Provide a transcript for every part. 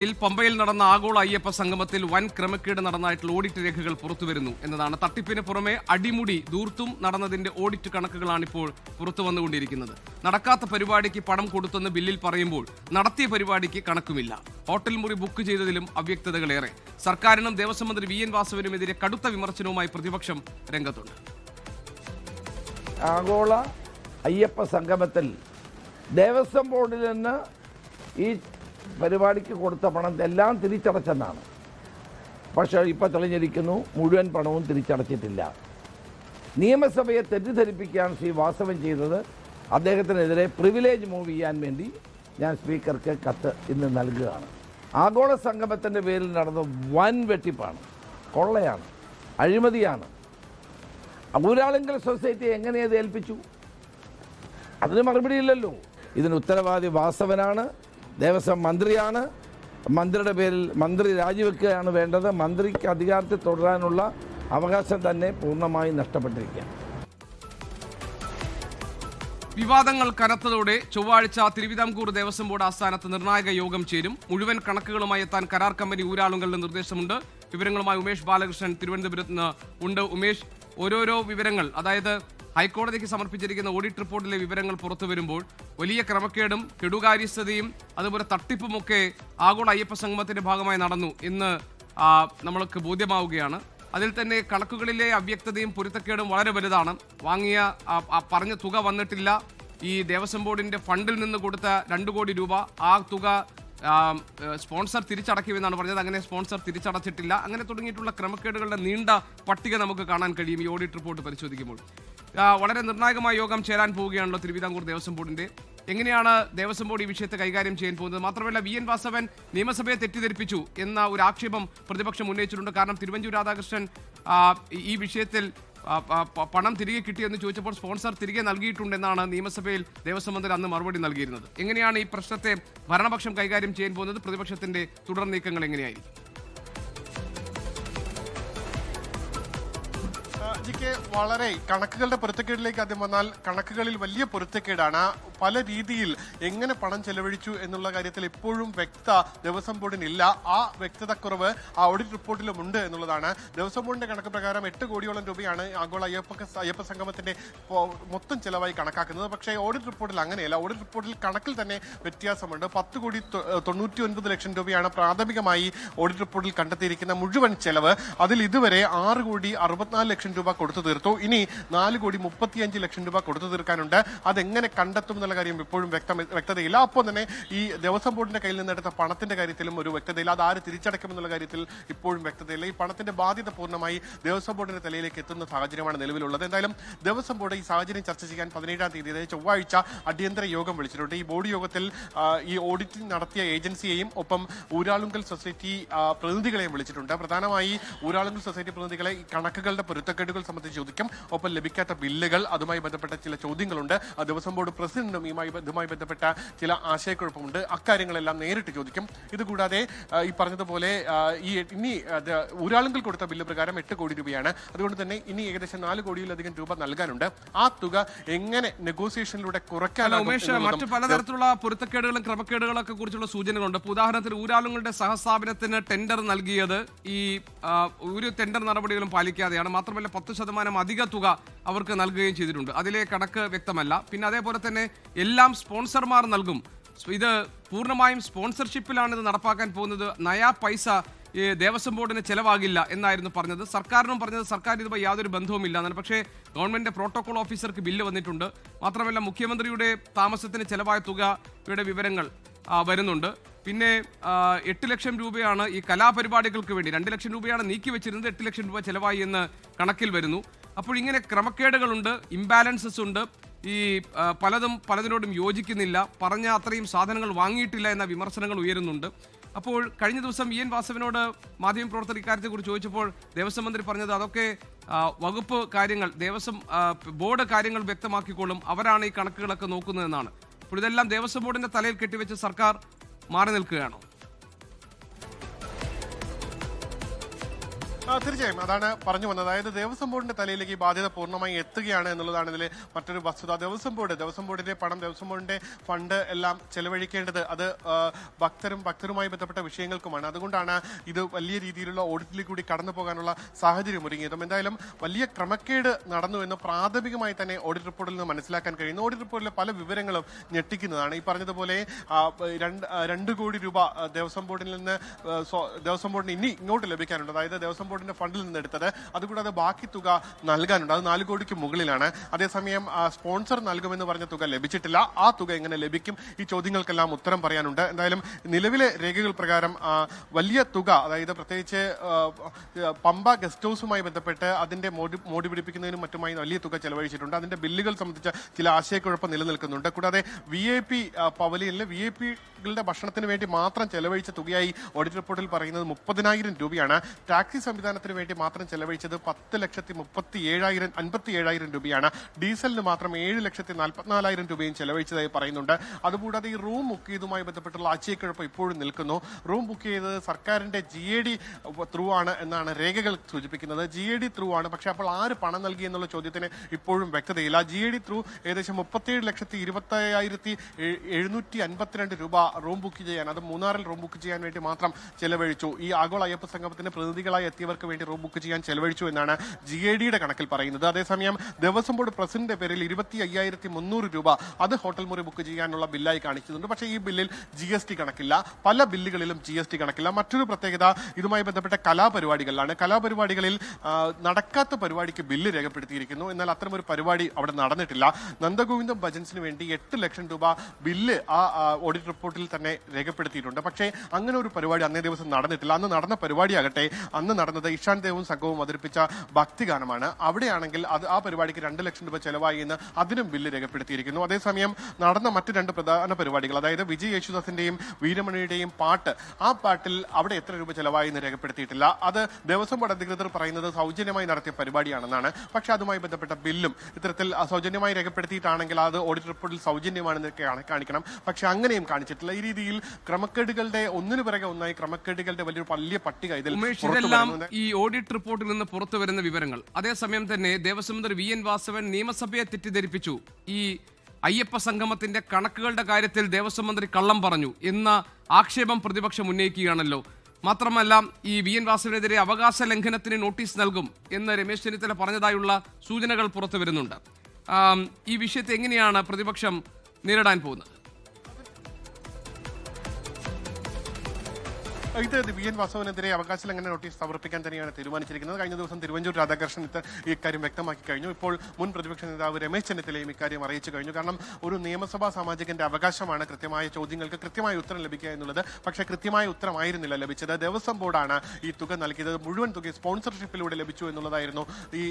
പമ്പയിൽ നടന്ന ആഗോള അയ്യപ്പ സംഗമത്തിൽ വൻ ക്രമക്കേട് നടന്നതായിട്ടുള്ള ഓഡിറ്റ് രേഖകൾ പുറത്തുവരുന്നു എന്നതാണ്. തട്ടിപ്പിന് പുറമെ അടിമുടി ദൂർത്തും നടന്നതിന്റെ ഓഡിറ്റ് കണക്കുകളാണ് ഇപ്പോൾ പുറത്തു വന്നുകൊണ്ടിരിക്കുന്നത്. നടക്കാത്ത പരിപാടിക്ക് പണം കൊടുത്തെന്ന് ബില്ലിൽ പറയുമ്പോൾ നടത്തിയ പരിപാടിക്ക് കണക്കുമില്ല. ഹോട്ടൽ മുറി ബുക്ക് ചെയ്തതിലും അവ്യക്തതകളേറെ. സർക്കാരിനും ദേവസ്വം മന്ത്രി VN വാസവനുമെതിരെ കടുത്ത വിമർശനവുമായി പ്രതിപക്ഷം രംഗത്തുണ്ട്. ആഗോള അയ്യപ്പ സംഗമത്തിൽ ദേവസ്വം ബോർഡിൽ നിന്ന് ഈ പരിപാടിക്ക് കൊടുത്ത പണം എല്ലാം തിരിച്ചടച്ചെന്നാണ്. പക്ഷേ ഇപ്പോൾ തെളിഞ്ഞിരിക്കുന്നു മുഴുവൻ പണവും തിരിച്ചടച്ചിട്ടില്ല. നിയമസഭയെ തെറ്റിദ്ധരിപ്പിക്കാൻ ശ്രീ വാസവൻ ചെയ്തത് അദ്ദേഹത്തിനെതിരെ പ്രിവിലേജ് മൂവ് ചെയ്യാൻ വേണ്ടി ഞാൻ സ്പീക്കർക്ക് കത്ത് ഇന്ന് നൽകുകയാണ്. ആഗോള സംഗമത്തിൻ്റെ പേരിൽ നടന്ന വൻ വെട്ടിപ്പാണ്, കൊള്ളയാണ്, അഴിമതിയാണ്. ഊരാളുങ്കൽ സൊസൈറ്റി എങ്ങനെ അത് ഏൽപ്പിച്ചു? അതിന് മറുപടിയില്ലല്ലോ. ഇതിന് ഉത്തരവാദി വാസവനാണ്, ദേവസ്വം മന്ത്രിയാണ്. മന്ത്രിയുടെ പേരിൽ മന്ത്രി രാജിവെക്കുകയാണ് വേണ്ടത്. മന്ത്രിക്ക് അധികാരത്തിൽ തുടരാനുള്ള അവകാശം തന്നെ പൂർണ്ണമായും നഷ്ടപ്പെട്ടിരിക്കുകയാണ്. വിവാദങ്ങൾ കനത്തതോടെ ചൊവ്വാഴ്ച തിരുവിതാംകൂർ ദേവസ്വം ബോർഡ് ആസ്ഥാനത്ത് നിർണായക യോഗം ചേരും. മുഴുവൻ കണക്കുകളുമായി എത്താൻ കരാർ കമ്പനി ഊരാളുങ്കലിന് നിർദ്ദേശമുണ്ട്. വിവരങ്ങളുമായി ഉമേഷ് ബാലകൃഷ്ണൻ തിരുവനന്തപുരത്ത് നിന്ന് ഉണ്ട്. ഉമേഷ്, ഓരോരോ വിവരങ്ങൾ, അതായത് ഹൈക്കോടതിക്ക് സമർപ്പിച്ചിരിക്കുന്ന ഓഡിറ്റ് റിപ്പോർട്ടിലെ വിവരങ്ങൾ പുറത്തു വരുമ്പോൾ വലിയ ക്രമക്കേടും കെടുകാര്യസ്ഥതയും അതുപോലെ തട്ടിപ്പുമൊക്കെ ആഗോള അയ്യപ്പ സംഗമത്തിന്റെ ഭാഗമായി നടന്നു എന്ന് നമ്മൾക്ക് ബോധ്യമാവുകയാണ്. അതിൽ തന്നെ കണക്കുകളിലെ അവ്യക്തതയും പൊരുത്തക്കേടും വളരെ വലുതാണ്. വാങ്ങിയ പറഞ്ഞ തുക വന്നിട്ടില്ല. ഈ ദേവസ്വം ബോർഡിന്റെ ഫണ്ടിൽ നിന്ന് കൊടുത്ത 2 കോടി രൂപ, ആ തുക സ്പോൺസർ തിരിച്ചടക്കുമെന്നാണ് പറഞ്ഞത്. അങ്ങനെ സ്പോൺസർ തിരിച്ചടച്ചിട്ടില്ല. അങ്ങനെ തുടങ്ങിയിട്ടുള്ള ക്രമക്കേടുകളുടെ നീണ്ട പട്ടിക നമുക്ക് കാണാൻ കഴിയും ഈ ഓഡിറ്റ് റിപ്പോർട്ട് പരിശോധിക്കുമ്പോൾ. വളരെ നിർണായകമായ യോഗം ചേരാൻ പോവുകയാണല്ലോ തിരുവിതാംകൂർ ദേവസ്വം ബോർഡിന്റെ. എങ്ങനെയാണ് ദേവസ്വം ബോർഡ് ഈ വിഷയത്തെ കൈകാര്യം ചെയ്യാൻ പോകുന്നത്? മാത്രമല്ല VN വാസവൻ നിയമസഭയെ തെറ്റിദ്ധരിപ്പിച്ചു എന്ന ഒരു ആക്ഷേപം പ്രതിപക്ഷം ഉന്നയിച്ചിട്ടുണ്ട്. കാരണം തിരുവഞ്ചൂർ രാധാകൃഷ്ണൻ ഈ വിഷയത്തിൽ പണം തിരികെ കിട്ടിയെന്ന് ചോദിച്ചപ്പോൾ സ്പോൺസർ തിരികെ നൽകിയിട്ടുണ്ടെന്നാണ് നിയമസഭയിൽ ദേവസ്വം മന്ത്രി അന്ന് മറുപടി നൽകിയിരുന്നത്. എങ്ങനെയാണ് ഈ പ്രശ്നത്തെ ഭരണപക്ഷം കൈകാര്യം ചെയ്യാൻ പോകുന്നത്? പ്രതിപക്ഷത്തിന്റെ തുടർ നീക്കങ്ങൾ എങ്ങനെയായിരിക്കും? വളരെ കണക്കുകളുടെ പൊരുത്തക്കേടിലേക്ക് ആദ്യം വന്നാൽ, കണക്കുകളിൽ വലിയ പൊരുത്തക്കേടാണ്. പല രീതിയിൽ എങ്ങനെ പണം ചെലവഴിച്ചു എന്നുള്ള കാര്യത്തിൽ ഇപ്പോഴും വ്യക്തത ദേവസ്വം ബോർഡിനില്ല. ആ വ്യക്തതക്കുറവ് ആ ഓഡിറ്റ് റിപ്പോർട്ടിലും ഉണ്ട് എന്നുള്ളതാണ്. ദേവസ്വം ബോർഡിന്റെ കണക്ക് പ്രകാരം 8 കോടിയോളം രൂപയാണ് ആഗോള അയ്യപ്പ സംഗമത്തിന്റെ മൊത്തം ചെലവായി കണക്കാക്കുന്നത്. പക്ഷേ ഓഡിറ്റ് റിപ്പോർട്ടിൽ അങ്ങനെയല്ല. ഓഡിറ്റ് റിപ്പോർട്ടിൽ കണക്കിൽ തന്നെ വ്യത്യാസമുണ്ട്. 10,99,00,000 രൂപയാണ് പ്രാഥമികമായി ഓഡിറ്റ് റിപ്പോർട്ടിൽ കണ്ടെത്തിയിരിക്കുന്ന മുഴുവൻ ചെലവ്. അതിൽ ഇതുവരെ 6,64,00,000 രൂപ കൊടുത്തു തീർത്തു. ഇനി 4,35,00,000 രൂപ കൊടുത്തു തീർക്കാനുണ്ട്. അതെങ്ങനെ കണ്ടെത്തും എന്നുള്ള കാര്യം ഇപ്പോഴും വ്യക്തതയില്ല. അപ്പോൾ തന്നെ ഈ ദേവസ്വം ബോർഡിന്റെ കയ്യിൽ നിന്നെടുത്ത പണത്തിന്റെ കാര്യത്തിലും ഒരു വ്യക്തതയില്ല. അത് ആര് തിരിച്ചടക്കുമെന്നുള്ള കാര്യത്തിൽ ഇപ്പോഴും വ്യക്തതയില്ല. ഈ പണത്തിന്റെ ബാധ്യത പൂർണ്ണമായി ദേവസ്വം ബോർഡിന്റെ തലയിലേക്ക് എത്തുന്ന സാഹചര്യമാണ് നിലവിലുള്ളത്. എന്തായാലും ദേവസ്വം ബോർഡ് ഈ സാഹചര്യം ചർച്ച ചെയ്യാൻ 17-ാം തീയതി, അതായത് ചൊവ്വാഴ്ച, അടിയന്തര യോഗം വിളിച്ചിട്ടുണ്ട്. ഈ ബോർഡ് യോഗത്തിൽ ഈ ഓഡിറ്റിംഗ് നടത്തിയ ഏജൻസിയെയും ഒപ്പം ഊരാളുങ്കൽ സൊസൈറ്റി പ്രതിനിധികളെയും വിളിച്ചിട്ടുണ്ട്. പ്രധാനമായി ഊരാളുങ്കൽ സൊസൈറ്റി പ്രതിനിധികളെ ഈ കണക്കുകളുടെ പൊരുത്തക്കേടുകൾ സംബന്ധിച്ച് ചോദിക്കും. ഒപ്പം ലഭിക്കാത്ത ബില്ലുകൾ, അതുമായി ബന്ധപ്പെട്ട ചില ചോദ്യങ്ങളുണ്ട്. ദേവസ്വം ബോർഡ് പ്രസിഡന്റും ഇതുമായി ബന്ധപ്പെട്ട ചില ആശയക്കുഴപ്പമുണ്ട്. അക്കാര്യങ്ങളെല്ലാം നേരിട്ട് ചോദിക്കും. ഇതുകൂടാതെ ഈ പറഞ്ഞതുപോലെ ഇനി ഊരാളുങ്കൽ കൊടുത്ത ബില്ല് പ്രകാരം 8 കോടി രൂപയാണ്. അതുകൊണ്ട് തന്നെ ഇനി ഏകദേശം 4 കോടിയിലധികം രൂപ നൽകാനുണ്ട്. ആ തുക എങ്ങനെ നെഗോസിയേഷനിലൂടെ കുറയ്ക്കാനാകും? മറ്റു പലതരത്തിലുള്ള പൊരുത്തക്കേടുകളും ക്രമക്കേടുകളൊക്കെ കുറിച്ചുള്ള സൂചനകളുണ്ട്. ഉദാഹരണത്തിന് ഊരാളുങ്ങളുടെ സഹസ്ഥാപനത്തിന് ടെൻഡർ നൽകിയത് ഈ ഒരു ടെൻഡർ നടപടികളും പാലിക്കാതെയാണ്. മാത്രമല്ല 10% അധിക തുക അവർക്ക് നൽകുകയും ചെയ്തിട്ടുണ്ട്. അതിലെ കണക്ക് വ്യക്തമല്ല. പിന്നെ അതേപോലെ തന്നെ എല്ലാം സ്പോൺസർമാർ നൽകും. ഇത് പൂർണ്ണമായും സ്പോൺസർഷിപ്പിലാണ് ഇത് നടപ്പാക്കാൻ പോകുന്നത്. നയാ പൈസ ഈ ദേവസ്വം ബോർഡിന് ചെലവാകില്ല എന്നായിരുന്നു പറഞ്ഞത്. സർക്കാരിനും പറഞ്ഞത് സർക്കാർ ഇതുമായി യാതൊരു ബന്ധവുമില്ല എന്നാണ്. പക്ഷേ ഗവൺമെന്റ് പ്രോട്ടോകോൾ ഓഫീസർക്ക് ബില്ല് വന്നിട്ടുണ്ട്. മാത്രമല്ല മുഖ്യമന്ത്രിയുടെ താമസത്തിന് ചെലവായ തുകയുടെ വിവരങ്ങൾ വരുന്നുണ്ട്. പിന്നെ 8 ലക്ഷം രൂപയാണ് ഈ കലാപരിപാടികൾക്ക് വേണ്ടി, 2 ലക്ഷം രൂപയാണ് നീക്കി വെച്ചിരുന്നത്, 8 ലക്ഷം രൂപ ചെലവായി എന്ന് കണക്കിൽ വരുന്നു. അപ്പോൾ ഇങ്ങനെ ക്രമക്കേടുകളുണ്ട്, ഇംബാലൻസസ് ഉണ്ട്. ഈ പലതിനോടും യോജിക്കുന്നില്ല, പറഞ്ഞ അത്രയും സാധനങ്ങൾ വാങ്ങിയിട്ടില്ല എന്ന വിമർശനങ്ങൾ ഉയരുന്നുണ്ട്. അപ്പോൾ കഴിഞ്ഞ ദിവസം VN വാസവനോട് മാധ്യമപ്രവർത്തകർ ഇക്കാര്യത്തെക്കുറിച്ച് ചോദിച്ചപ്പോൾ ദേവസ്വം മന്ത്രി പറഞ്ഞത് അതൊക്കെ വകുപ്പ് കാര്യങ്ങൾ, ദേവസ്വം ബോർഡ് കാര്യങ്ങൾ വ്യക്തമാക്കിക്കോളും, അവരാണ് ഈ കണക്കുകളൊക്കെ നോക്കുന്നതെന്നാണ്. അപ്പോൾ ഇതെല്ലാം ദേവസ്വം ബോർഡിന്റെ തലയിൽ കെട്ടിവെച്ച് സർക്കാർ മാറി നിൽക്കുകയാണോ? തീർച്ചയായും അതാണ് പറഞ്ഞു വന്നത്. അതായത് ദേവസ്വം ബോർഡിന്റെ തലയിലേക്ക് ഈ ബാധ്യത പൂർണ്ണമായി എത്തുകയാണ് എന്നുള്ളതാണ് ഇതിലെ മറ്റൊരു വസ്തുത. ദേവസ്വം ബോർഡിന്റെ പണം, ദേവസ്വം ബോർഡിന്റെ ഫണ്ട് എല്ലാം ചെലവഴിക്കേണ്ടത് അത് ഭക്തരുമായി ബന്ധപ്പെട്ട വിഷയങ്ങൾക്കുമാണ്. അതുകൊണ്ടാണ് ഇത് വലിയ രീതിയിലുള്ള ഓഡിറ്റിൽ കൂടി കടന്നു പോകാനുള്ള സാഹചര്യം ഒരുങ്ങിയതും. എന്തായാലും വലിയ ക്രമക്കേട് നടന്നു എന്ന് പ്രാഥമികമായി തന്നെ ഓഡിറ്റ് റിപ്പോർട്ടിൽ നിന്ന് മനസ്സിലാക്കാൻ കഴിയുന്നു. ഓഡിറ്റ് റിപ്പോർട്ടിലെ പല വിവരങ്ങളും ഞെട്ടിക്കുന്നതാണ്. ഈ പറഞ്ഞതുപോലെ 2 കോടി രൂപ ദേവസ്വം ബോർഡിൽ നിന്ന് ദേവസ്വം ബോർഡിന് ഇങ്ങോട്ട് ലഭിക്കാനുണ്ട്. അതായത് ദേവസ്വം ബോർഡിന്റെ ഫണ്ടിൽ നിന്ന് എടുത്തത്. അതുകൂടാതെ ബാക്കി തുക നൽകാനുണ്ട്. അത് 4 കോടിക്ക് മുകളിലാണ്. അതേസമയം സ്പോൺസർ നൽകുമെന്ന് പറഞ്ഞ തുക ലഭിച്ചിട്ടില്ല. ആ തുക എങ്ങനെ ലഭിക്കും? ഈ ചോദ്യങ്ങൾക്കെല്ലാം ഉത്തരം പറയാനുണ്ട്. എന്തായാലും നിലവിലെ രേഖകൾ പ്രകാരം വലിയ തുക, അതായത് പ്രത്യേകിച്ച് പമ്പ ഗസ്റ്റ് ഹൗസുമായി ബന്ധപ്പെട്ട് അതിന്റെ മോടി പിടിപ്പിക്കുന്നതിനും മറ്റുമായി വലിയ തുക ചെലവഴിച്ചിട്ടുണ്ട്. അതിന്റെ ബില്ലുകൾ സംബന്ധിച്ച ചില ആശയക്കുഴപ്പം നിലനിൽക്കുന്നുണ്ട്. കൂടാതെ VIP പവലിയനിലെ VIPകളുടെ ഭക്ഷണത്തിന് വേണ്ടി മാത്രം ചെലവഴിച്ച തുകയായി ഓഡിറ്റ് റിപ്പോർട്ടിൽ പറയുന്നത് 30,000 രൂപയാണ്. ടാക്സി സംവിധാനത്തിന് വേണ്ടി മാത്രം ചെലവഴിച്ചത് 10,57,000 രൂപയാണ്. ഡീസലിന് മാത്രം 7,44,000 രൂപയും ചെലവഴിച്ചതായി പറയുന്നുണ്ട്. അതുകൂടാതെ ഈ റൂം ബുക്ക് ചെയ്തതുമായി ബന്ധപ്പെട്ടുള്ള ആശയക്കുഴപ്പം ഇപ്പോഴും നിൽക്കുന്നു. റൂം ബുക്ക് ചെയ്തത് സർക്കാരിന്റെ GAD ത്രൂ ആണ് എന്നാണ് രേഖകൾ സൂചിപ്പിക്കുന്നത്. GAD ത്രൂ ആണ്. പക്ഷെ അപ്പോൾ ആര് പണം നൽകി എന്നുള്ള ചോദ്യത്തിന് ഇപ്പോഴും വ്യക്തതയില്ല. GAD ത്രൂ ഏകദേശം 37,20,752 രൂപ റൂം ബുക്ക് ചെയ്യാൻ, അത് മൂന്നാറിൽ റൂം ബുക്ക് ചെയ്യാൻ വേണ്ടി മാത്രം ചെലവഴിച്ചു. ഈ ആഗോള അയ്യപ്പ സംഗമത്തിന്റെ പ്രതിനിധികളായി എത്തിയവർക്ക് വേണ്ടി റൂം ബുക്ക് ചെയ്യാൻ ചെലവഴിച്ചു എന്നാണ് GADയുടെ കണക്കിൽ പറയുന്നത്. അതേസമയം ദേവസ്വം ബോർഡ് പ്രസിഡന്റിന്റെ പേരിൽ 25,300 രൂപ അത് ഹോട്ടൽ മുറി ബുക്ക് ചെയ്യാനുള്ള ബില്ലായി കാണിക്കുന്നുണ്ട്. പക്ഷേ ഈ ബില്ലിൽ GST കണക്കില്ല. പല ബില്ലുകളിലും GST കണക്കില്ല. മറ്റൊരു പ്രത്യേകത ഇതുമായി ബന്ധപ്പെട്ട കലാപരിപാടികളിലാണ്. കലാപരിപാടികളിൽ നടക്കാത്ത പരിപാടിക്ക് ബില്ല് രേഖപ്പെടുത്തിയിരിക്കുന്നു. എന്നാൽ അത്തരമൊരു പരിപാടി അവിടെ നടന്നിട്ടില്ല. നന്ദഗോവിന്ദം ഭജൻസിന് വേണ്ടി 8 ലക്ഷം രൂപ ബില്ല് ആ ഓഡിറ്റ് റിപ്പോർട്ടിൽ തന്നെ രേഖപ്പെടുത്തിയിട്ടുണ്ട്. പക്ഷേ അങ്ങനെ ഒരു പരിപാടി അന്നേ ദിവസം നടന്നിട്ടില്ല. അന്ന് നടന്ന പരിപാടിയാകട്ടെ, അന്ന് നടന്നത് ഇഷാൻ ദേവും സംഘവും അവതരിപ്പിച്ച ഭക്തിഗാനമാണ്. അവിടെയാണെങ്കിൽ ആ പരിപാടിക്ക് 2 ലക്ഷം രൂപ ചെലവായി എന്ന് അതിനും ബില്ല് രേഖപ്പെടുത്തിയിരിക്കുന്നു. അതേസമയം നടന്ന മറ്റ് 2 പ്രധാന പരിപാടികൾ, അതായത് വിജയ് യേശുദാസിന്റെയും വീരമണിയുടെയും പാട്ട്, ആ പാട്ടിൽ അവിടെ എത്ര രൂപ ചെലവായി എന്ന് രേഖപ്പെടുത്തിയിട്ടില്ല. അത് ദേവസ്വം ബോർഡ് അധികൃതർ പറയുന്നത് സൗജന്യമായി നടത്തിയ പരിപാടിയാണെന്നാണ്. പക്ഷെ അതുമായി ബന്ധപ്പെട്ട ബില്ലും ഇത്തരത്തിൽ സൗജന്യമായി രേഖപ്പെടുത്തിയിട്ടാണെങ്കിൽ അത് ഓഡിറ്റ് റിപ്പോർട്ടിൽ സൗജന്യമാണെന്നൊക്കെയാണ് കാണിക്കണം. പക്ഷെ അങ്ങനെയും കാണിച്ചിട്ടില്ല. ഈ രീതിയിൽ ക്രമക്കേടുകളുടെ ഒന്നിനു പിറകെ ഒന്നായി ക്രമക്കേടുകളുടെ വലിയ പട്ടിക ഇതിൽ ഇതെല്ലാം ഈ ഓഡിറ്റ് റിപ്പോർട്ടിൽ നിന്ന് പുറത്തു വരുന്ന വിവരങ്ങൾ. അതേസമയം തന്നെ ദേവസ്വം മന്ത്രി VN വാസവൻ നിയമസഭയെ തെറ്റിദ്ധരിപ്പിച്ചു. ഈ അയ്യപ്പ സംഗമത്തിന്റെ കണക്കുകളുടെ കാര്യത്തിൽ ദേവസ്വം മന്ത്രി കള്ളം പറഞ്ഞു എന്ന ആക്ഷേപം പ്രതിപക്ഷം ഉന്നയിക്കുകയാണല്ലോ. മാത്രമല്ല, ഈ VN വാസവനെതിരെ അവകാശ ലംഘനത്തിന് നോട്ടീസ് നൽകും എന്ന് രമേശ് ചെന്നിത്തല പറഞ്ഞതായുള്ള സൂചനകൾ പുറത്തു വരുന്നുണ്ട്. ഈ വിഷയത്തെ എങ്ങനെയാണ് പ്രതിപക്ഷം നേരിടാൻ പോകുന്നത്? ഇത് VN വാസവനെതിരെ അവകാശ ലംഘന നോട്ടീസ് സമർപ്പിക്കാൻ തന്നെയാണ് തീരുമാനിച്ചിരിക്കുന്നത്. കഴിഞ്ഞ ദിവസം തിരുവഞ്ചൂർ രാധാകൃഷ്ണൻ ഇക്കാര്യം വ്യക്തമാക്കി കഴിഞ്ഞു. ഇപ്പോൾ മുൻ പ്രതിപക്ഷ നേതാവ് രമേശ് ചെന്നിത്തലയും ഇക്കാര്യം അറിയിച്ചു കഴിഞ്ഞു. കാരണം ഒരു നിയമസഭാ സാമാജികന്റെ അവകാശമാണ് കൃത്യമായ ചോദ്യങ്ങൾക്ക് കൃത്യമായ ഉത്തരം ലഭിക്കുക എന്നുള്ളത്. പക്ഷേ കൃത്യമായ ഉത്തരമായിരുന്നില്ല ലഭിച്ചത്. ദേവസ്വം ബോർഡാണ് ഈ തുക നൽകിയത്. മുഴുവൻ തുക സ്പോൺസർഷിപ്പിലൂടെ ലഭിച്ചു എന്നുള്ളതായിരുന്നു ഈ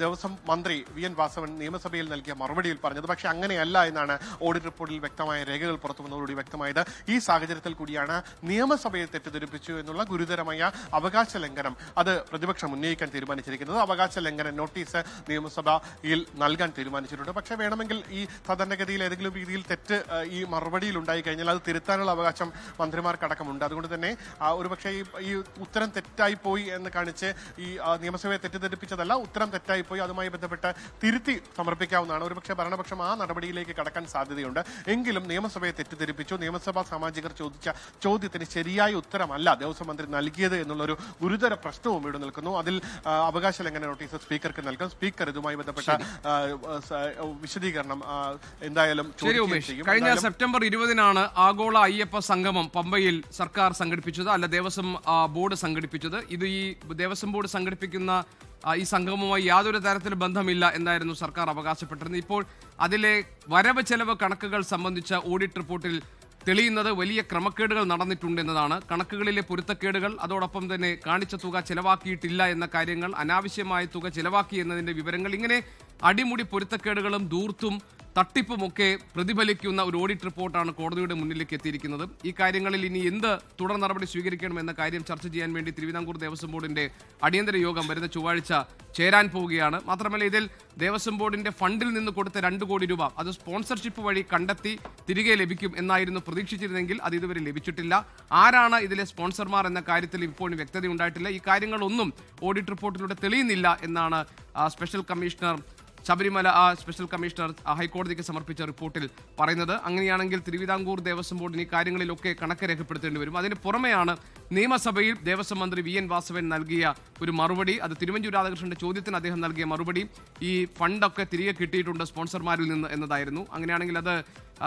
ദേവസ്വം മന്ത്രി VN വാസവൻ നിയമസഭയിൽ നൽകിയ മറുപടിയിൽ പറഞ്ഞത്. പക്ഷേ അങ്ങനെയല്ല എന്നാണ് ഓഡിറ്റ് റിപ്പോർട്ടിൽ വ്യക്തമായ രേഖകൾ പുറത്തു വന്നതോടുകൂടി വ്യക്തമായത്. ഈ സാഹചര്യത്തിൽ കൂടിയാണ് നിയമസഭയെ തെറ്റിദ്ധരിപ്പിച്ചു എന്നുള്ള ഗുരുതരമായ അവകാശ ലംഘനം അത് പ്രതിപക്ഷം ഉന്നയിക്കാൻ തീരുമാനിച്ചിരിക്കുന്നത്. അവകാശ ലംഘന നോട്ടീസ് നിയമസഭയിൽ നൽകാൻ തീരുമാനിച്ചിട്ടുണ്ട്. പക്ഷേ വേണമെങ്കിൽ ഈ സാധാരണഗതിയിൽ ഏതെങ്കിലും രീതിയിൽ തെറ്റ് ഈ മറുപടിയിൽ ഉണ്ടായി കഴിഞ്ഞാൽ അത് തിരുത്താനുള്ള അവകാശം മന്ത്രിമാർക്കടക്കമുണ്ട്. അതുകൊണ്ട് തന്നെ ഒരുപക്ഷെ ഈ ഉത്തരം തെറ്റായി പോയി എന്ന് കാണിച്ച് ഈ നിയമസഭയെ തെറ്റിദ്ധരിപ്പിച്ചതല്ല, ഉത്തരം തെറ്റായി പോയി, അതുമായി ബന്ധപ്പെട്ട് തിരുത്തി സമർപ്പിക്കാവുന്നതാണ്. ഒരുപക്ഷെ ഭരണപക്ഷം ആ നടപടിയിലേക്ക് കടക്കാൻ സാധ്യതയുണ്ട്. എങ്കിലും നിയമസഭയെ തെറ്റിദ്ധരിപ്പിച്ചു, നിയമസഭാ സാമാജികർ ചോദിച്ച ചോദ്യത്തിന് ശരിയായ ഉത്തരമല്ല ദേവസ്വം മന്ത്രി നൽകിയത് എന്നുള്ളൊരു ഗുരുതര പ്രശ്നവും ഇവിടെ നിൽക്കുന്നു. അതിൽ അവകാശ ലംഘന നോട്ടീസ് സ്പീക്കർക്ക് നൽകും. സ്പീക്കർ ഇതുമായി ബന്ധപ്പെട്ട വിശദീകരണം എന്തായാലും കഴിഞ്ഞ സെപ്റ്റംബർ 20-നാണ് ആഗോള അയ്യപ്പ സംഗമം പമ്പയിൽ സർക്കാർ സംഘടിപ്പിച്ചത്, അല്ല ദേവസ്വം ബോർഡ് സംഘടിപ്പിച്ചത്. ഇത് ഈ ദേവസ്വം ബോർഡ് സംഘടിപ്പിക്കുന്ന ഈ സംഗമവുമായി യാതൊരു തരത്തിലും ബന്ധമില്ല എന്നായിരുന്നു സർക്കാർ അവകാശപ്പെട്ടിരുന്നത്. ഇപ്പോൾ അതിലെ വരവ് ചെലവ് കണക്കുകൾ സംബന്ധിച്ച ഓഡിറ്റ് റിപ്പോർട്ടിൽ തെളിയുന്നത് വലിയ ക്രമക്കേടുകൾ നടന്നിട്ടുണ്ടെന്നതാണ്. കണക്കുകളിലെ പൊരുത്തക്കേടുകൾ, അതോടൊപ്പം തന്നെ കാണിച്ച തുക ചെലവാക്കിയിട്ടില്ല എന്ന കാര്യങ്ങൾ, അനാവശ്യമായ തുക ചെലവാക്കി എന്നതിന്റെ വിവരങ്ങൾ, ഇങ്ങനെ അടിമുടി പൊരുത്തക്കേടുകളും ധൂർത്തും തട്ടിപ്പുമൊക്കെ പ്രതിഫലിക്കുന്ന ഒരു ഓഡിറ്റ് റിപ്പോർട്ടാണ് കോടതിയുടെ മുന്നിലേക്ക് എത്തിയിരിക്കുന്നത്. ഈ കാര്യങ്ങളിൽ ഇനി എന്ത് തുടർ നടപടി സ്വീകരിക്കണമെന്ന കാര്യം ചർച്ച ചെയ്യാൻ വേണ്ടി തിരുവിതാംകൂർ ദേവസ്വം ബോർഡിന്റെ അടിയന്തര യോഗം വരുന്ന ചൊവ്വാഴ്ച ചേരാൻ പോവുകയാണ്. മാത്രമല്ല ഇതിൽ ദേവസ്വം ബോർഡിന്റെ ഫണ്ടിൽ നിന്ന് കൊടുത്ത 2 കോടി രൂപ അത് സ്പോൺസർഷിപ്പ് വഴി കണ്ടെത്തി തിരികെ ലഭിക്കും എന്നായിരുന്നു പ്രതീക്ഷിച്ചിരുന്നെങ്കിൽ അത് ഇതുവരെ ലഭിച്ചിട്ടില്ല. ആരാണ് ഇതിലെ സ്പോൺസർമാർ എന്ന കാര്യത്തിൽ ഇപ്പോഴും വ്യക്തത ഉണ്ടായിട്ടില്ല. ഈ കാര്യങ്ങളൊന്നും ഓഡിറ്റ് റിപ്പോർട്ടിലൂടെ തെളിയുന്നില്ല എന്നാണ് special commissioner Sabarimala special commissioner ഹൈക്കോടതിക്ക് സമർപ്പിച്ച റിപ്പോർട്ടിൽ പറയുന്നത്. അങ്ങനെയാണെങ്കിൽ തിരുവിതാംകൂർ ദേവസ്വം ബോർഡിന് ഈ കാര്യങ്ങളിലൊക്കെ കണക്ക് രേഖപ്പെടുത്തേണ്ടി വരും. അതിന് പുറമെയാണ് നിയമസഭയിൽ ദേവസ്വം മന്ത്രി VN വാസവൻ നൽകിയ ഒരു മറുപടി. അത് തിരുവഞ്ചൂർ രാധാകൃഷ്ണന്റെ ചോദ്യത്തിന് അദ്ദേഹം നൽകിയ മറുപടി ഈ ഫണ്ടൊക്കെ തിരികെ കിട്ടിയിട്ടുണ്ട് സ്പോൺസർമാരിൽ നിന്ന് എന്നതായിരുന്നു. അങ്ങനെയാണെങ്കിൽ അത്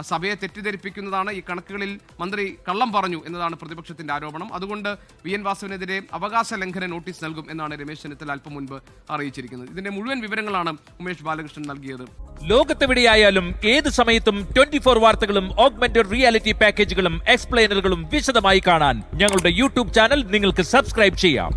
സഭയെ തെറ്റിദ്ധരിപ്പിക്കുന്നതാണ്. ഈ കണക്കുകളിൽ മന്ത്രി കള്ളം പറഞ്ഞു എന്നതാണ് പ്രതിപക്ഷത്തിന്റെ ആരോപണം. അതുകൊണ്ട് VN വാസവനെതിരെ അവകാശ ലംഘന നോട്ടീസ് നൽകും എന്നാണ് രമേശ് ചെന്നിത്തല അല്പം മുൻപ് അറിയിച്ചിരിക്കുന്നത്. ഇതിന്റെ മുഴുവൻ വിവരങ്ങളാണ് ഉമേഷ് ബാലകൃഷ്ണൻ നൽകിയത്. ലോകത്തെവിടെയായാലും ഏത് സമയത്തും 24 വാർത്തകളും ഓഗ്മെന്റഡ് റിയാലിറ്റി പാക്കേജുകളും എക്സ്പ്ലെയിനറുകളും വിശദമായി കാണാൻ ഞങ്ങളുടെ യൂട്യൂബ് ചാനൽ നിങ്ങൾക്ക് സബ്സ്ക്രൈബ് ചെയ്യാം.